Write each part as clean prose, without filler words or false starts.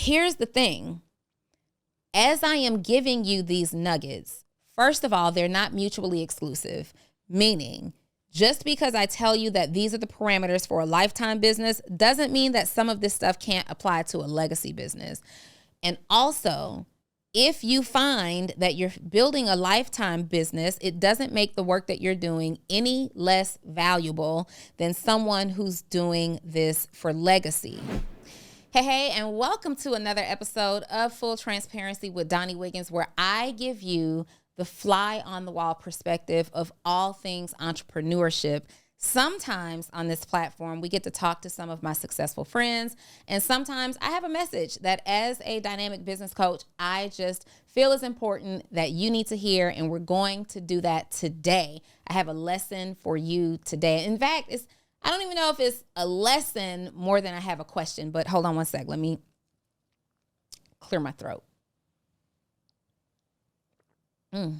here's the thing. As I am giving you these nuggets, first of all, they're not mutually exclusive, meaning just because I tell you that these are the parameters for a lifetime business doesn't mean that some of this stuff can't apply to a legacy business. And also, if you find that you're building a lifetime business, it doesn't make the work that you're doing any less valuable than someone who's doing this for legacy. Hey, and welcome to another episode of Full Transparency with Donni Wiggins, where I give you the fly on the wall perspective of all things entrepreneurship. Sometimes on this platform, we get to talk to some of my successful friends, and sometimes I have a message that as a dynamic business coach, I just feel is important that you need to hear, and we're going to do that today. I have a lesson for you today. In fact, I don't even know if it's a lesson more than I have a question, but hold on one sec. Let me clear my throat. I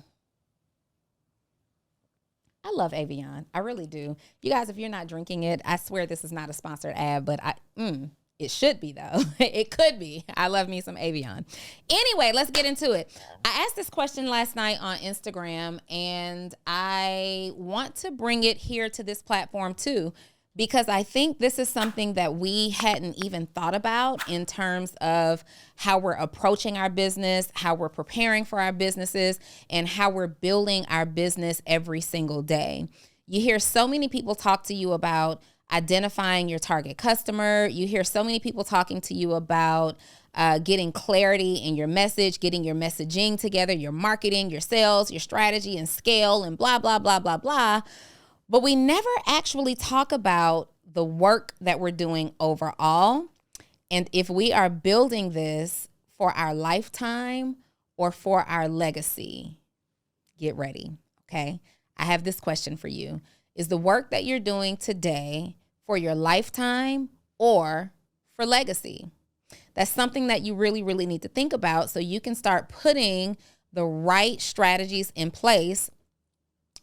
love Evian. I really do. You guys, if you're not drinking it, I swear this is not a sponsored ad, but it should be though. It could be. I love me some Evian. Anyway, let's get into it. I asked this question last night on Instagram, and I want to bring it here to this platform too, because I think this is something that we hadn't even thought about in terms of how we're approaching our business, how we're preparing for our businesses, and how we're building our business every single day. You hear so many people talk to you about identifying your target customer. You hear so many people talking to you about getting clarity in your message, getting your messaging together, your marketing, your sales, your strategy, and scale, and blah, blah, blah, blah, blah. But we never actually talk about the work that we're doing overall, and if we are building this for our lifetime or for our legacy. Get ready, okay? I have this question for you. Is the work that you're doing today for your lifetime or for legacy? That's something that you really, really need to think about so you can start putting the right strategies in place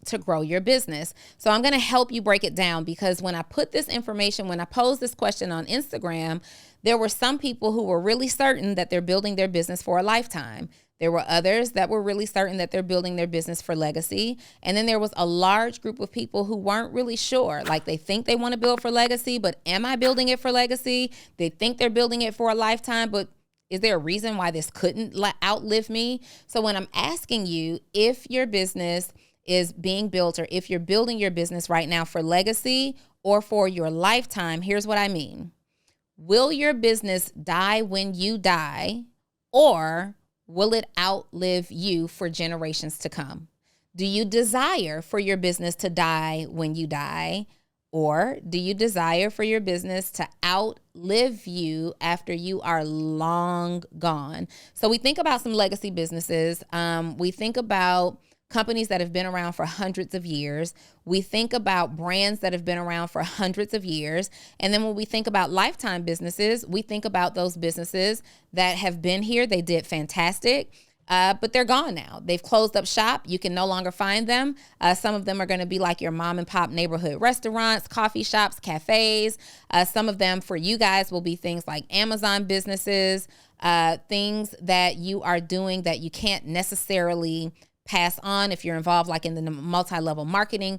to grow your business. So I'm going to help you break it down, because when I put this information, when I posed this question on Instagram, there were some people who were really certain that they're building their business for a lifetime. There were others that were really certain that they're building their business for legacy. And then there was a large group of people who weren't really sure. Like, they think they want to build for legacy, but am I building it for legacy? They think they're building it for a lifetime, but is there a reason why this couldn't outlive me? So when I'm asking you if your business is being built, or if you're building your business right now for legacy or for your lifetime, here's what I mean. Will your business die when you die, or will it outlive you for generations to come? Do you desire for your business to die when you die, or do you desire for your business to outlive you after you are long gone? So we think about some legacy businesses. We think about companies that have been around for hundreds of years. We think about brands that have been around for hundreds of years. And then when we think about lifetime businesses, we think about those businesses that have been here. They did fantastic, but they're gone now. They've closed up shop. You can no longer find them. Some of them are going to be like your mom and pop neighborhood restaurants, coffee shops, cafes. Some of them for you guys will be things like Amazon businesses, things that you are doing that you can't necessarily pass on if you're involved like in the multi-level marketing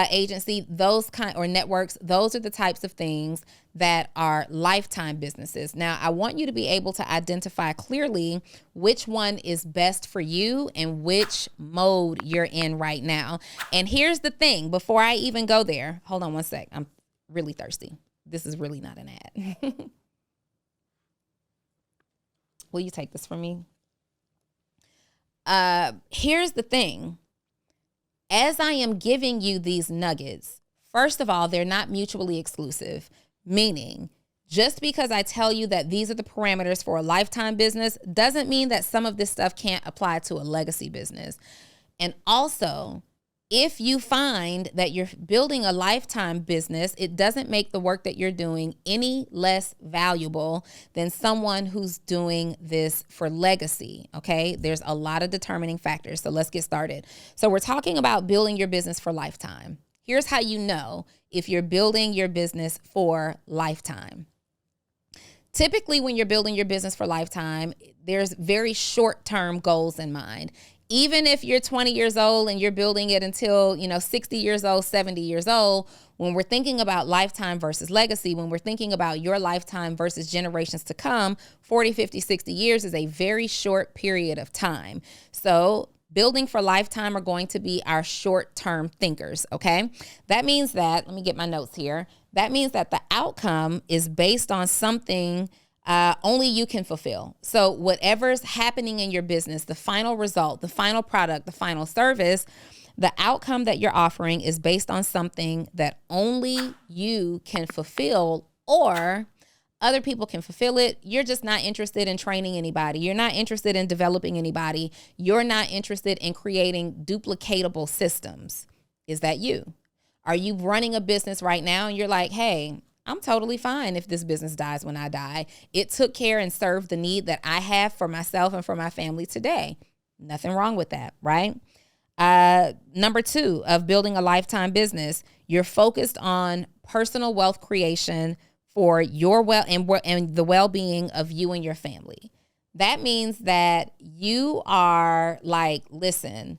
agency, those kind or networks. Those are the types of things that are lifetime businesses. Now, I want you to be able to identify clearly which one is best for you and which mode you're in right now. And here's the thing, before I even go there, hold on one sec. I'm really thirsty. This is really not an ad. Will you take this from me? Here's the thing. As I am giving you these nuggets, first of all, they're not mutually exclusive, meaning just because I tell you that these are the parameters for a lifetime business doesn't mean that some of this stuff can't apply to a legacy business. And also, if you find that you're building a lifetime business, it doesn't make the work that you're doing any less valuable than someone who's doing this for legacy, okay? There's a lot of determining factors, so let's get started. So we're talking about building your business for lifetime. Here's how you know if you're building your business for lifetime. Typically, when you're building your business for lifetime, there's very short-term goals in mind. Even if you're 20 years old and you're building it until, 60 years old, 70 years old, when we're thinking about lifetime versus legacy, when we're thinking about your lifetime versus generations to come, 40, 50, 60 years is a very short period of time. So building for lifetime are going to be our short-term thinkers, okay? That means that, let me get my notes here. That means that the outcome is based on something only you can fulfill. So whatever's happening in your business, the final result, the final product, the final service, the outcome that you're offering is based on something that only you can fulfill, or other people can fulfill it. You're just not interested in training anybody. You're not interested in developing anybody. You're not interested in creating duplicatable systems. Is that you? Are you running a business right now and you're like, hey, I'm totally fine if this business dies when I die. It took care and served the need that I have for myself and for my family today. Nothing wrong with that, right? Number 2 of building a lifetime business, you're focused on personal wealth creation for your and the well-being of you and your family. That means that you are like, listen,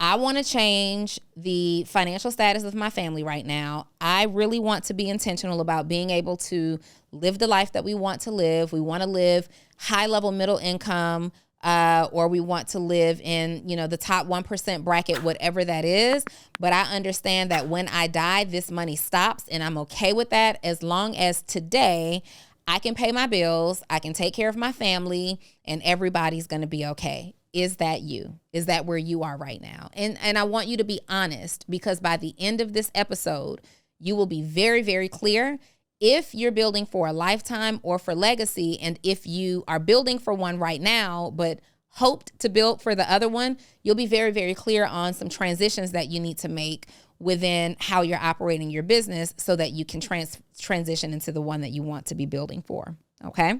I want to change the financial status of my family right now. I really want to be intentional about being able to live the life that we want to live. We want to live high-level middle income, or we want to live in, the top 1% bracket, whatever that is. But I understand that when I die, this money stops, and I'm okay with that as long as today I can pay my bills, I can take care of my family, and everybody's going to be okay. Is that you? Is that where you are right now? And I want you to be honest, because by the end of this episode, you will be very, very clear if you're building for a lifetime or for legacy. And if you are building for one right now, but hoped to build for the other one, you'll be very, very clear on some transitions that you need to make within how you're operating your business so that you can transition into the one that you want to be building for. Okay.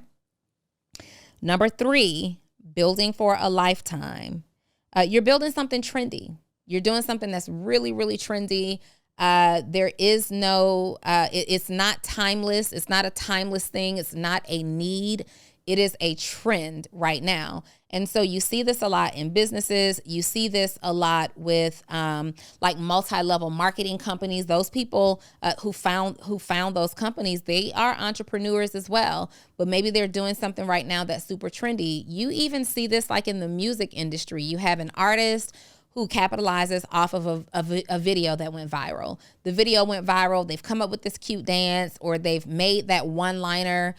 Number 3, building for a lifetime. You're building something trendy. You're doing something that's really, really trendy. There is no, it's not timeless. It's not a timeless thing. It's not a need. It is a trend right now. And so you see this a lot in businesses. You see this a lot with like multi-level marketing companies. Those people who found those companies, they are entrepreneurs as well, but maybe they're doing something right now that's super trendy. You even see this like in the music industry. You have an artist who capitalizes off of a video that went viral. The video went viral. They've come up with this cute dance, or they've made that one-liner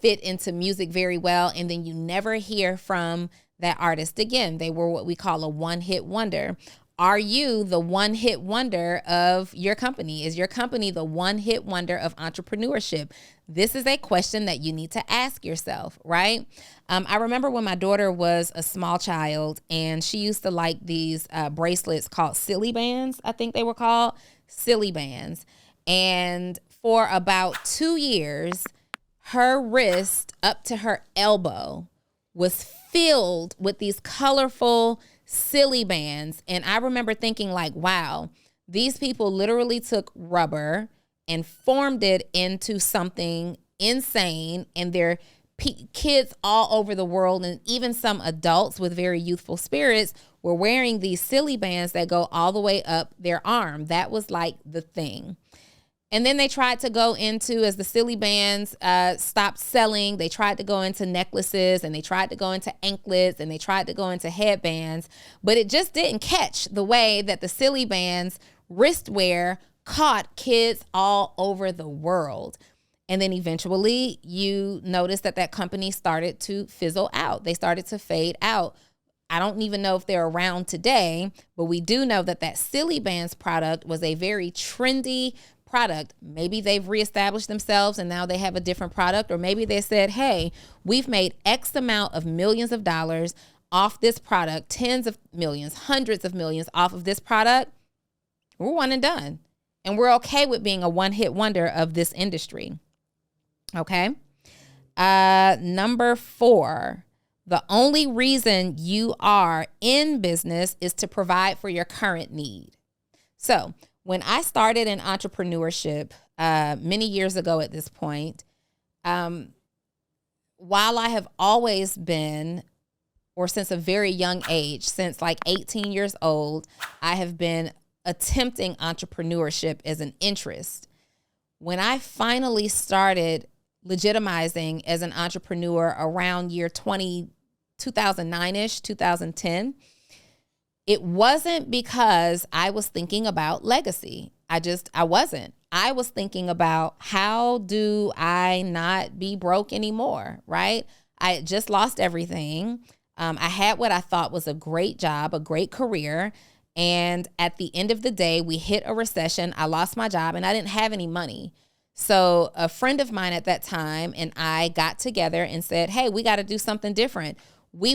fit into music very well, and then you never hear from that artist again. They were what we call a one-hit wonder. Are you the one-hit wonder of your company? Is your company the one-hit wonder of entrepreneurship? This is a question that you need to ask yourself, right? I remember when my daughter was a small child, and she used to like these bracelets called silly bands. I think they were called silly bands. And for about 2 years, her wrist up to her elbow was filled with these colorful silly bands. And I remember thinking like, wow, these people literally took rubber and formed it into something insane. And they're kids all over the world, and even some adults with very youthful spirits were wearing these silly bands that go all the way up their arm. That was like the thing. And then they tried to go into, as the silly bands stopped selling, they tried to go into necklaces, and they tried to go into anklets, and they tried to go into headbands, but it just didn't catch the way that the silly bands wristwear caught kids all over the world. And then eventually you notice that company started to fizzle out. They started to fade out. I don't even know if they're around today, but we do know that silly bands product was a very trendy product. Maybe they've reestablished themselves and now they have a different product, or maybe they said, hey, we've made X amount of millions of dollars off this product, tens of millions, hundreds of millions off of this product. We're one and done. And we're okay with being a one-hit wonder of this industry. Okay. Number 4, the only reason you are in business is to provide for your current need. So when I started in entrepreneurship many years ago at this point, while I have always been, or since a very young age, since like 18 years old, I have been attempting entrepreneurship as an interest. When I finally started legitimizing as an entrepreneur around year 2009-ish, 2010, it wasn't because I was thinking about legacy. I wasn't. I was thinking about, how do I not be broke anymore, right? I had just lost everything. I had what I thought was a great job, a great career. And at the end of the day, we hit a recession. I lost my job and I didn't have any money. So a friend of mine at that time and I got together and said, hey, we got to do something different. We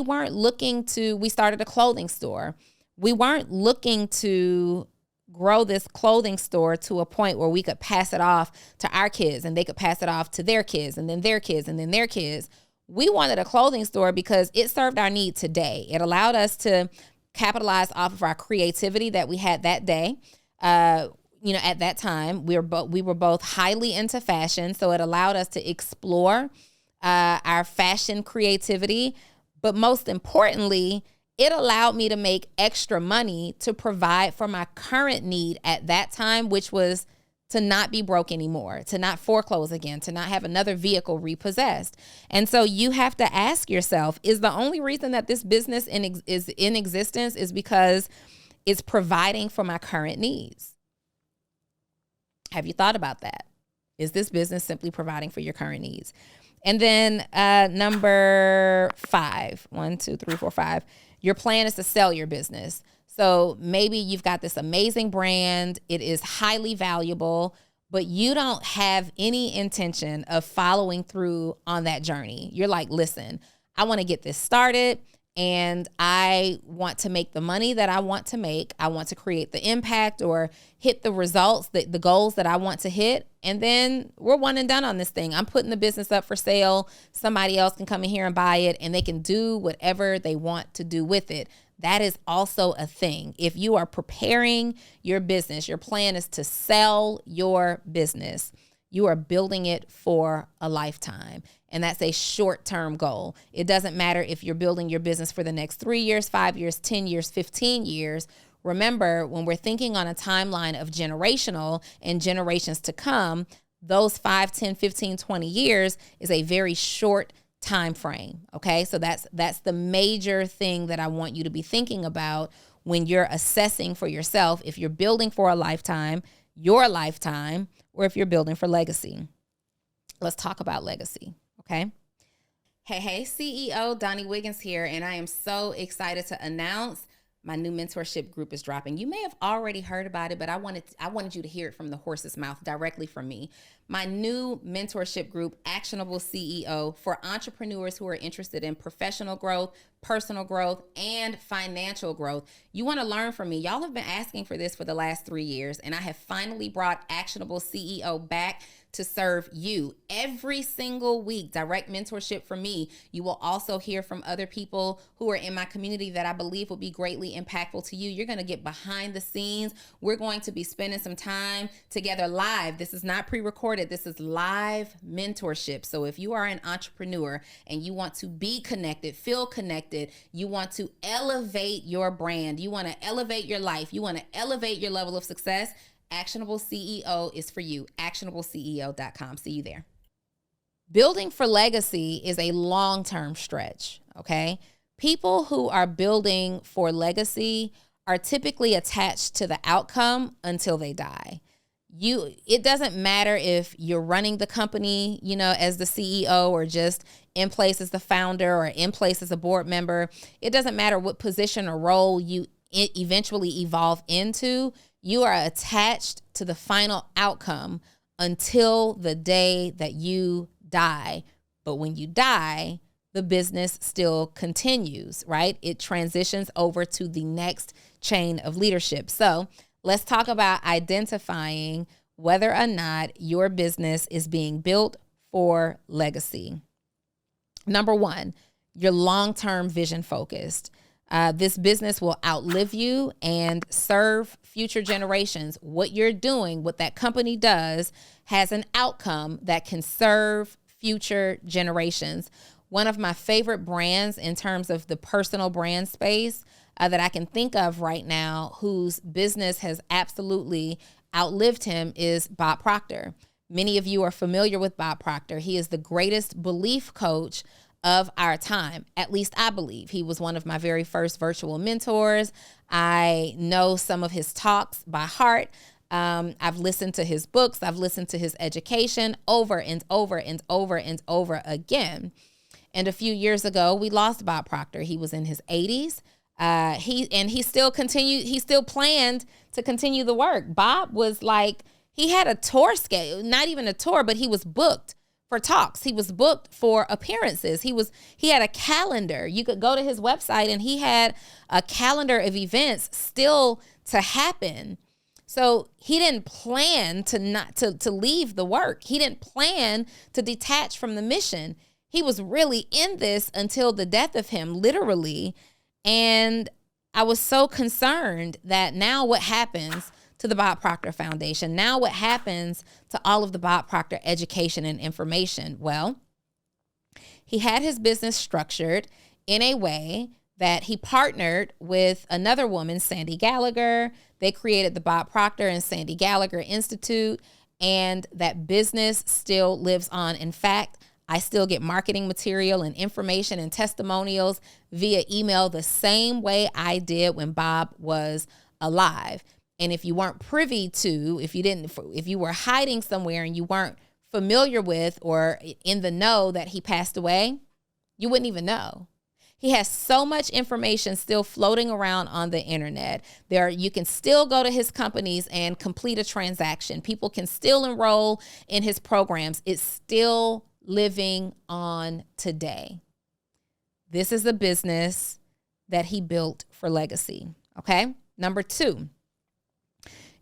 started a clothing store. We weren't looking to grow this clothing store to a point where we could pass it off to our kids and they could pass it off to their kids and then their kids and then their kids. We wanted a clothing store because it served our need today. It allowed us to capitalize off of our creativity that we had that day. At that time, we were both highly into fashion, so it allowed us to explore our fashion creativity. But most importantly, it allowed me to make extra money to provide for my current need at that time, which was to not be broke anymore, to not foreclose again, to not have another vehicle repossessed. And so you have to ask yourself, is the only reason that this business is in existence is because it's providing for my current needs? Have you thought about that? Is this business simply providing for your current needs? And then number 5, 1, 2, 3, 4, 5, your plan is to sell your business. So maybe you've got this amazing brand. It is highly valuable, but you don't have any intention of following through on that journey. You're like, listen, I want to get this started and I want to make the money that I want to make. I want to create the impact or hit the results, the goals that I want to hit. And then we're one and done on this thing. I'm putting the business up for sale. Somebody else can come in here and buy it and they can do whatever they want to do with it. That is also a thing. If you are preparing your business, your plan is to sell your business. You are building it for a lifetime. And that's a short-term goal. It doesn't matter if you're building your business for the next 3 years, 5 years, 10 years, 15 years. Remember, when we're thinking on a timeline of generational and generations to come, those 5, 10, 15, 20 years is a very short time frame. Okay. So that's the major thing that I want you to be thinking about when you're assessing for yourself, if you're building for a lifetime, your lifetime, or if you're building for legacy. Let's talk about legacy. Okay. Hey, CEO Donni Wiggins here. And I am so excited to announce my new mentorship group is dropping. You may have already heard about it, but I wanted you to hear it from the horse's mouth directly from me. My new mentorship group, Actionable CEO, for entrepreneurs who are interested in professional growth, personal growth, and financial growth. You want to learn from me. Y'all have been asking for this for the last 3 years, and I have finally brought Actionable CEO back to serve you every single week. Direct mentorship from me. You will also hear from other people who are in my community that I believe will be greatly impactful to you. You're going to get behind the scenes. We're going to be spending some time together live. This is not pre-recorded. This is live mentorship. So if you are an entrepreneur and you want to be connected, feel connected, you want to elevate your brand, you want to elevate your life, you want to elevate your level of success, Actionable CEO is for you. ActionableCEO.com. See you there. Building for legacy is a long-term stretch, okay? People who are building for legacy are typically attached to the outcome until they die. It doesn't matter if you're running the company, as the CEO or just in place as the founder or in place as a board member. It doesn't matter what position or role you eventually evolve into. You are attached to the final outcome until the day that you die. But when you die, the business still continues, right? It transitions over to the next chain of leadership. So let's talk about identifying whether or not your business is being built for legacy. Number 1, you're long-term vision focused. This business will outlive you and serve future generations. What you're doing, what that company does, has an outcome that can serve future generations. one of my favorite brands in terms of the personal brand space that I can think of right now, whose business has absolutely outlived him, is Bob Proctor. Many of you are familiar with Bob Proctor. He is the greatest belief coach of our time. At least I believe. He was one of my very first virtual mentors. I know some of his talks by heart. I've listened to his books. I've listened to his education over and over and over and over again. And a few years ago, we lost Bob Proctor. He was in his 80s. He still planned to continue the work. Bob was like, he had a tour schedule, not even a tour, but he was booked for talks. He was booked for appearances. He had a calendar. You could go to his website and he had a calendar of events still to happen. So he didn't plan to leave the work. He didn't plan to detach from the mission. He was really in this until the death of him, literally. And I was so concerned that now what happens to the Bob Proctor Foundation? Now what happens to all of the Bob Proctor education and information? Well, he had his business structured in a way that he partnered with another woman, Sandy Gallagher. They created the Bob Proctor and Sandy Gallagher Institute, and that business still lives on. In fact, I still get marketing material and information and testimonials via email the same way I did when Bob was alive. And if you weren't privy to, if you were hiding somewhere and you weren't familiar with or in the know that he passed away, you wouldn't even know. He has so much information still floating around on the internet. You can still go to his companies and complete a transaction. People can still enroll in his programs. It's still living on today. This is a business that he built for legacy. Okay. Number 2,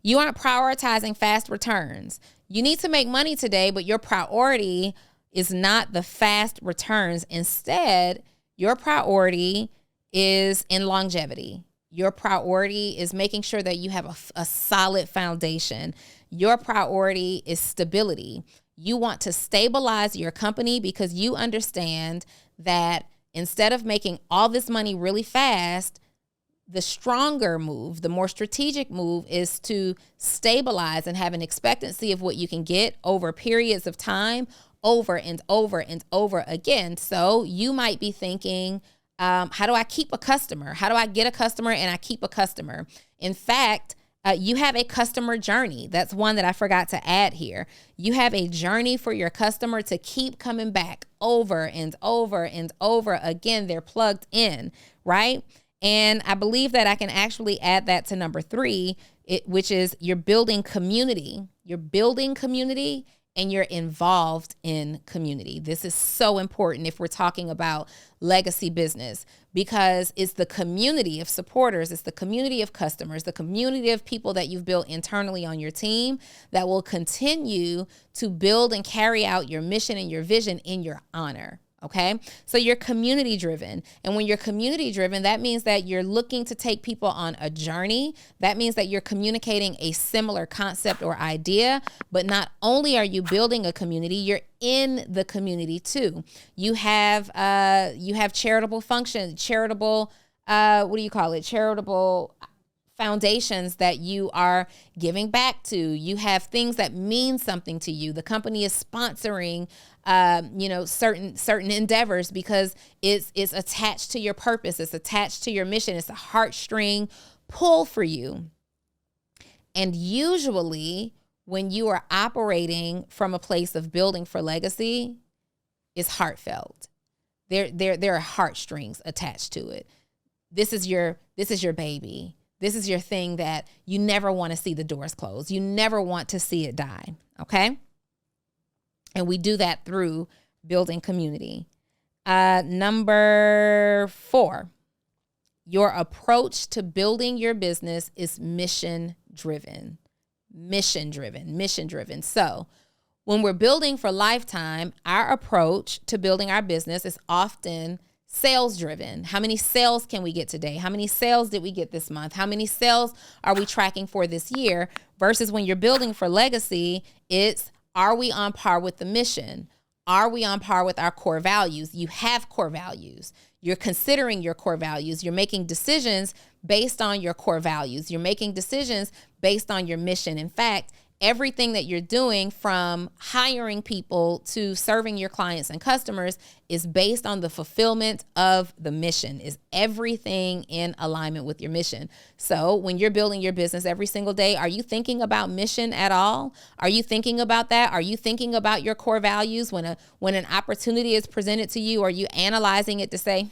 you aren't prioritizing fast returns. You need to make money today, but your priority is not the fast returns. Instead, your priority is in longevity. Your priority is making sure that you have a solid foundation. Your priority is stability. You want to stabilize your company because you understand that instead of making all this money really fast, the stronger move, the more strategic move is to stabilize and have an expectancy of what you can get over periods of time, over and over and over again. So you might be thinking, how do I keep a customer? How do I get a customer and I keep a customer? In fact, you have a customer journey. That's one that I forgot to add here. You have a journey for your customer to keep coming back over and over and over again. They're plugged in, right? And I believe that I can actually add that to number 3, which is you're building community. You're building community and you're involved in community. This is so important if we're talking about legacy business, because it's the community of supporters, it's the community of customers, the community of people that you've built internally on your team that will continue to build and carry out your mission and your vision in your honor. Okay, so you're community driven. And when you're community driven, that means that you're looking to take people on a journey. That means that you're communicating a similar concept or idea. But not only are you building a community, you're in the community too. You have charitable functions, charitable foundations that you are giving back to. You have things that mean something to you. The company is sponsoring certain endeavors because it's attached to your purpose. It's attached to your mission. It's a heartstring pull for you. And usually when you are operating from a place of building for legacy, it's heartfelt. There are heartstrings attached to it. This is your baby. This is your thing that you never want to see the doors close. You never want to see it die. Okay. And we do that through building community. Number 4, your approach to building your business is mission driven. So when we're building for lifetime, our approach to building our business is often sales driven. How many sales can we get today? How many sales did we get this month? How many sales are we tracking for this year? Versus when you're building for legacy, it's, are we on par with the mission? Are we on par with our core values? You have core values. You're considering your core values. You're making decisions based on your core values. You're making decisions based on your mission. In fact, everything that you're doing, from hiring people to serving your clients and customers, is based on the fulfillment of the mission. Is everything in alignment with your mission? So when you're building your business every single day, are you thinking about mission at all? Are you thinking about that? Are you thinking about your core values when an opportunity is presented to you? Are you analyzing it to say,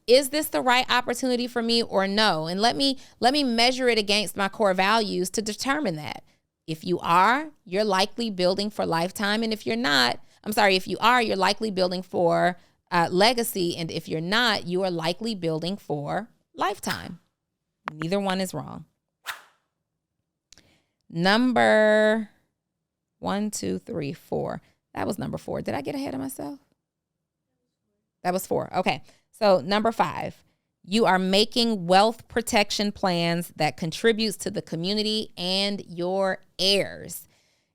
is this the right opportunity for me or no? And let me measure it against my core values to determine that. If you are, you're likely building for lifetime. And if you're not, if you are, you're likely building for legacy. And if you're not, you are likely building for lifetime. Neither one is wrong. Number 1, 2, 3, 4. That was number 4. Did I get ahead of myself? That was 4. Okay. So number 5. You are making wealth protection plans that contributes to the community and your heirs.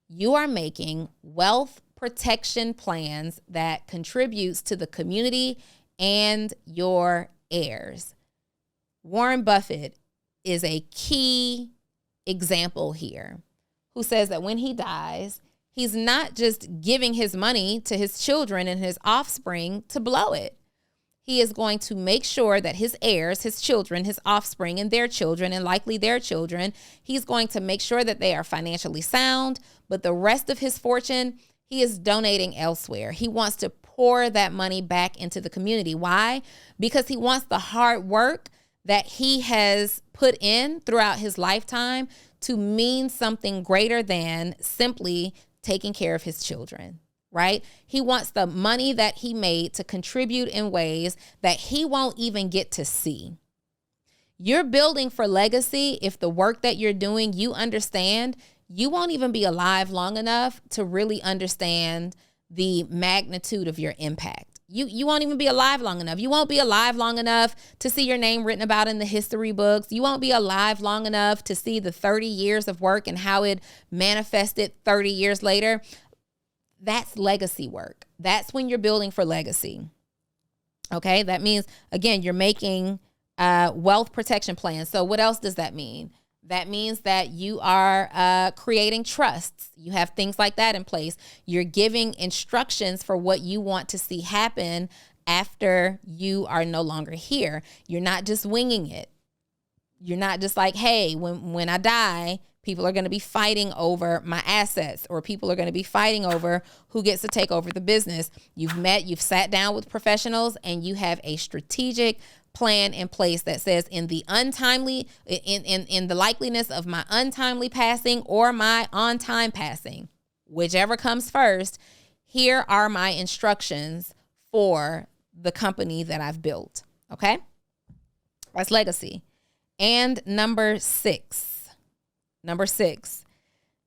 You are making wealth protection plans that contributes to the community and your heirs. Warren Buffett is a key example here, who says that when he dies, he's not just giving his money to his children and his offspring to blow it. He is going to make sure that his heirs, his children, his offspring, and their children, and likely their children, he's going to make sure that they are financially sound, but the rest of his fortune, he is donating elsewhere. He wants to pour that money back into the community. Why? Because he wants the hard work that he has put in throughout his lifetime to mean something greater than simply taking care of his children. Right? He wants the money that he made to contribute in ways that he won't even get to see. You're building for legacy if the work that you're doing, you understand, you won't even be alive long enough to really understand the magnitude of your impact. You won't even be alive long enough. You won't be alive long enough to see your name written about in the history books. You won't be alive long enough to see the 30 years of work and how it manifested 30 years later. That's legacy work. That's when you're building for legacy. Okay, that means, again, you're making wealth protection plans. So what else does that mean? That means that you are creating trusts. You have things like that in place. You're giving instructions for what you want to see happen after you are no longer here. You're not just winging it. You're not just like, hey, when I die, people are going to be fighting over my assets, or people are going to be fighting over who gets to take over the business. You've sat down with professionals, and you have a strategic plan in place that says, in the likeliness of my untimely passing or my on-time passing, whichever comes first, here are my instructions for the company that I've built. Okay? That's legacy. And number six,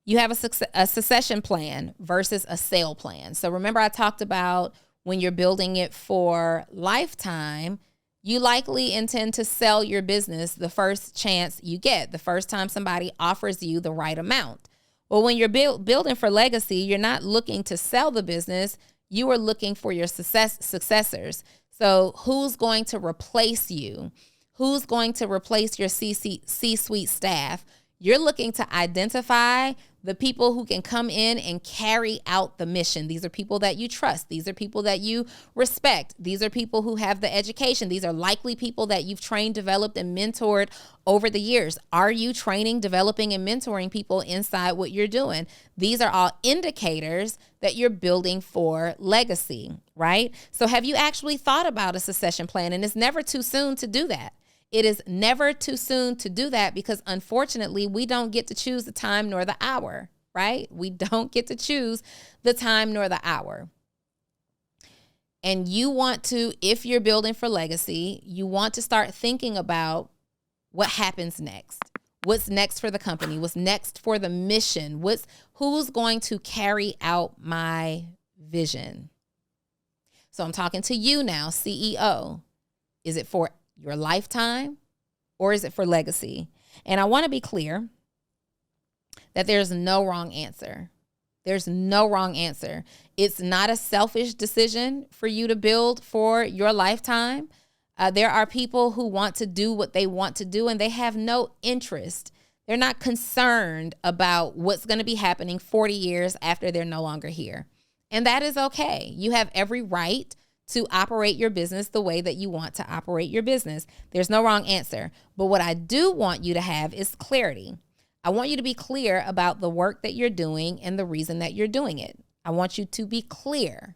you have a succession plan versus a sale plan. So remember, I talked about when you're building it for lifetime, you likely intend to sell your business the first chance you get, the first time somebody offers you the right amount. Well, when you're building for legacy, you're not looking to sell the business. You are looking for your successors. So who's going to replace you? Who's going to replace your C-suite staff? You're looking to identify the people who can come in and carry out the mission. These are people that you trust. These are people that you respect. These are people who have the education. These are likely people that you've trained, developed, and mentored over the years. Are you training, developing, and mentoring people inside what you're doing? These are all indicators that you're building for legacy, right? So have you actually thought about a succession plan? And it's never too soon to do that. It is never too soon to do that, because unfortunately, we don't get to choose the time nor the hour, right? We don't get to choose the time nor the hour. And you want to, if you're building for legacy, you want to start thinking about what happens next. What's next for the company? What's next for the mission? Who's going to carry out my vision? So I'm talking to you now, CEO. Is it for your lifetime, or is it for legacy? And I want to be clear that there's no wrong answer. There's no wrong answer. It's not a selfish decision for you to build for your lifetime. There are people who want to do what they want to do, and they have no interest. They're not concerned about what's going to be happening 40 years after they're no longer here. And that is okay. You have every right to operate your business the way that you want to operate your business. There's no wrong answer. But what I do want you to have is clarity. I want you to be clear about the work that you're doing and the reason that you're doing it. I want you to be clear.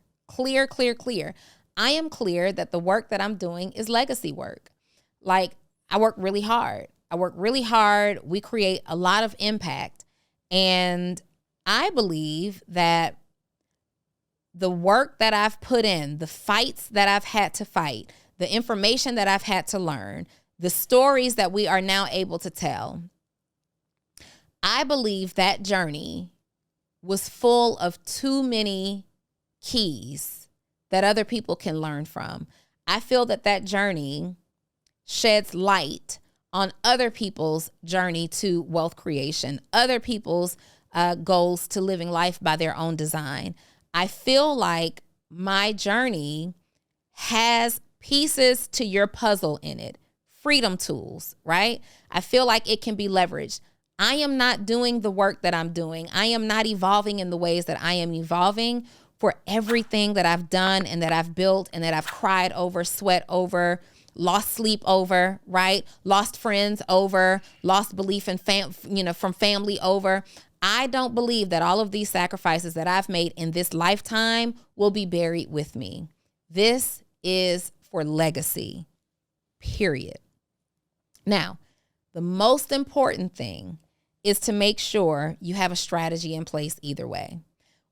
I am clear that the work that I'm doing is legacy work. Like, I work really hard. We create a lot of impact. And I believe that the work that I've put in, the fights that I've had to fight, the information that I've had to learn, the stories that we are now able to tell, I believe that journey was full of too many keys that other people can learn from. I feel that that journey sheds light on other people's journey to wealth creation, other people's goals to living life by their own design. I feel like my journey has pieces to your puzzle in it, freedom tools, right? I feel like it can be leveraged. I am not doing the work that I'm doing. I am not evolving in the ways that I am evolving for everything that I've done and that I've built and that I've cried over, sweat over, lost sleep over, right? Lost friends over, lost belief in from family over. I don't believe that all of these sacrifices that I've made in this lifetime will be buried with me. This is for legacy, period. Now, the most important thing is to make sure you have a strategy in place either way.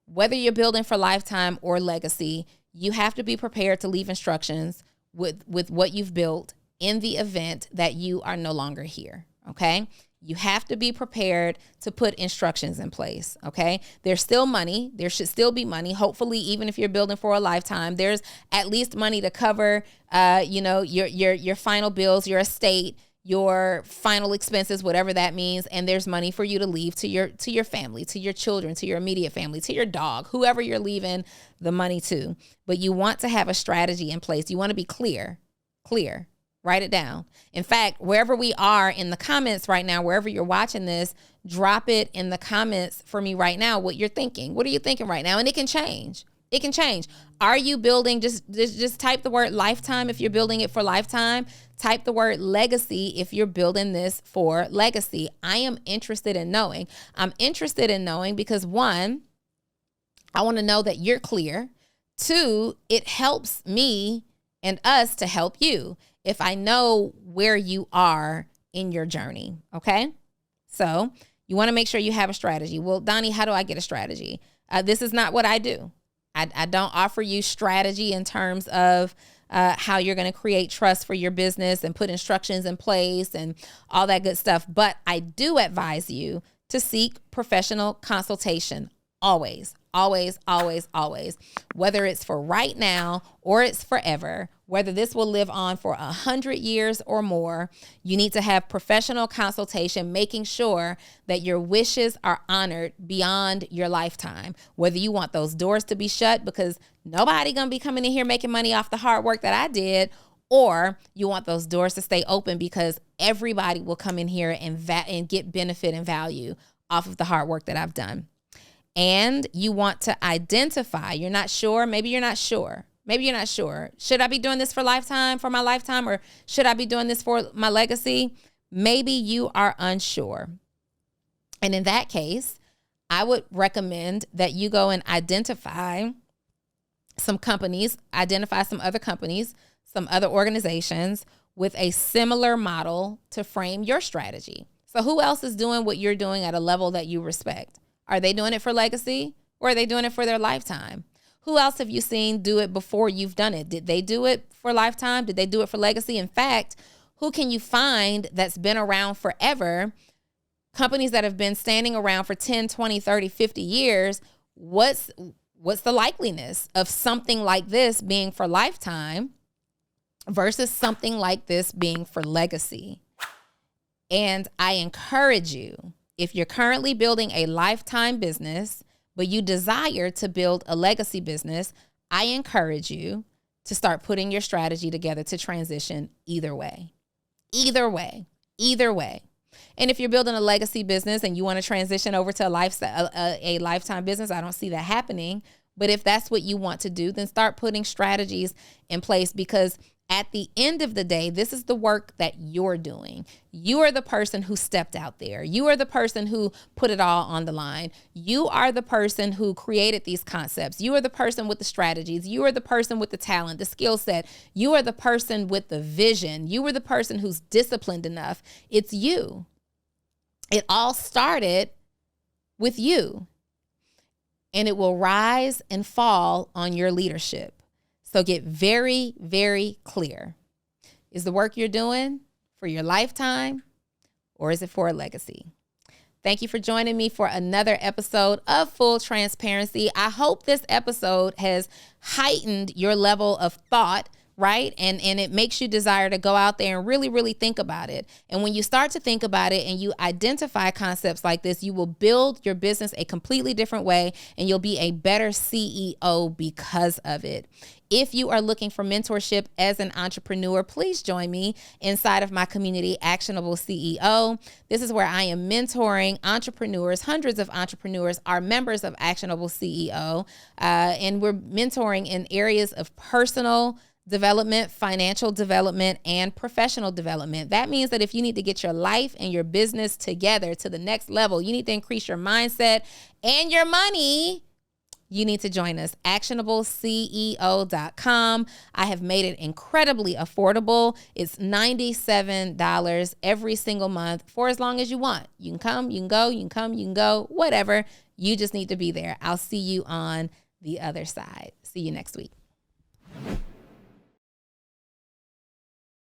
Whether you're building for lifetime or legacy, you have to be prepared to leave instructions with what you've built in the event that you are no longer here, okay? You have to be prepared to put instructions in place, okay? There's still money. There should still be money. Hopefully, even if you're building for a lifetime, there's at least money to cover, your final bills, your estate, your final expenses, whatever that means. And there's money for you to leave to your family, to your children, to your immediate family, to your dog, whoever you're leaving the money to. But you want to have a strategy in place. You want to be clear. Write it down. In fact, wherever we are in the comments right now, wherever you're watching this, drop it in the comments for me right now, what you're thinking. What are you thinking right now? And it can change. Are you building, just type the word lifetime if you're building it for lifetime. Type the word legacy if you're building this for legacy. I am interested in knowing. I'm interested in knowing because, one, I want to know that you're clear. Two, it helps me and us to help you if I know where you are in your journey, okay? So you want to make sure you have a strategy. Well, Donni, how do I get a strategy? This is not what I do. I don't offer you strategy in terms of how you're going to create trust for your business and put instructions in place and all that good stuff. But I do advise you to seek professional consultation always. Whether it's for right now or it's forever, whether this will live on for 100 years or more, you need to have professional consultation, making sure that your wishes are honored beyond your lifetime. Whether you want those doors to be shut because nobody gonna be coming in here making money off the hard work that I did, or you want those doors to stay open because everybody will come in here and get benefit and value off of the hard work that I've done. And you want to identify, you're not sure, maybe you're not sure. Should I be doing this for my lifetime, or should I be doing this for my legacy? Maybe you are unsure. And in that case, I would recommend that you go and identify some companies, some other organizations with a similar model to frame your strategy. So who else is doing what you're doing at a level that you respect? Are they doing it for legacy, or are they doing it for their lifetime? Who else have you seen do it before you've done it? Did they do it for lifetime? Did they do it for legacy? In fact, who can you find that's been around forever? Companies that have been standing around for 10, 20, 30, 50 years. What's the likeliness of something like this being for lifetime versus something like this being for legacy? And I encourage you, if you're currently building a lifetime business, but you desire to build a legacy business, I encourage you to start putting your strategy together to transition either way. Either way. Either way. And if you're building a legacy business and you want to transition over to a lifetime business, I don't see that happening. But if that's what you want to do, then start putting strategies in place, because at the end of the day, this is the work that you're doing. You are the person who stepped out there. You are the person who put it all on the line. You are the person who created these concepts. You are the person with the strategies. You are the person with the talent, the skill set. You are the person with the vision. You are the person who's disciplined enough. It's you. It all started with you, and it will rise and fall on your leadership. So get very, very clear. Is the work you're doing for your lifetime, or is it for a legacy? Thank you for joining me for another episode of Full Transparency. I hope this episode has heightened your level of thought, right? And it makes you desire to go out there and really, really think about it. And when you start to think about it and you identify concepts like this, you will build your business a completely different way, and you'll be a better CEO because of it. If you are looking for mentorship as an entrepreneur, please join me inside of my community, Actionable CEO. This is where I am mentoring entrepreneurs. Hundreds of entrepreneurs are members of Actionable CEO, and we're mentoring in areas of personal development, financial development, and professional development. That means that if you need to get your life and your business together to the next level, you need to increase your mindset and your money, you need to join us, actionableceo.com. I have made it incredibly affordable. It's $97 every single month for as long as you want. You can come, you can go, you can come, you can go, whatever. You just need to be there. I'll see you on the other side. See you next week.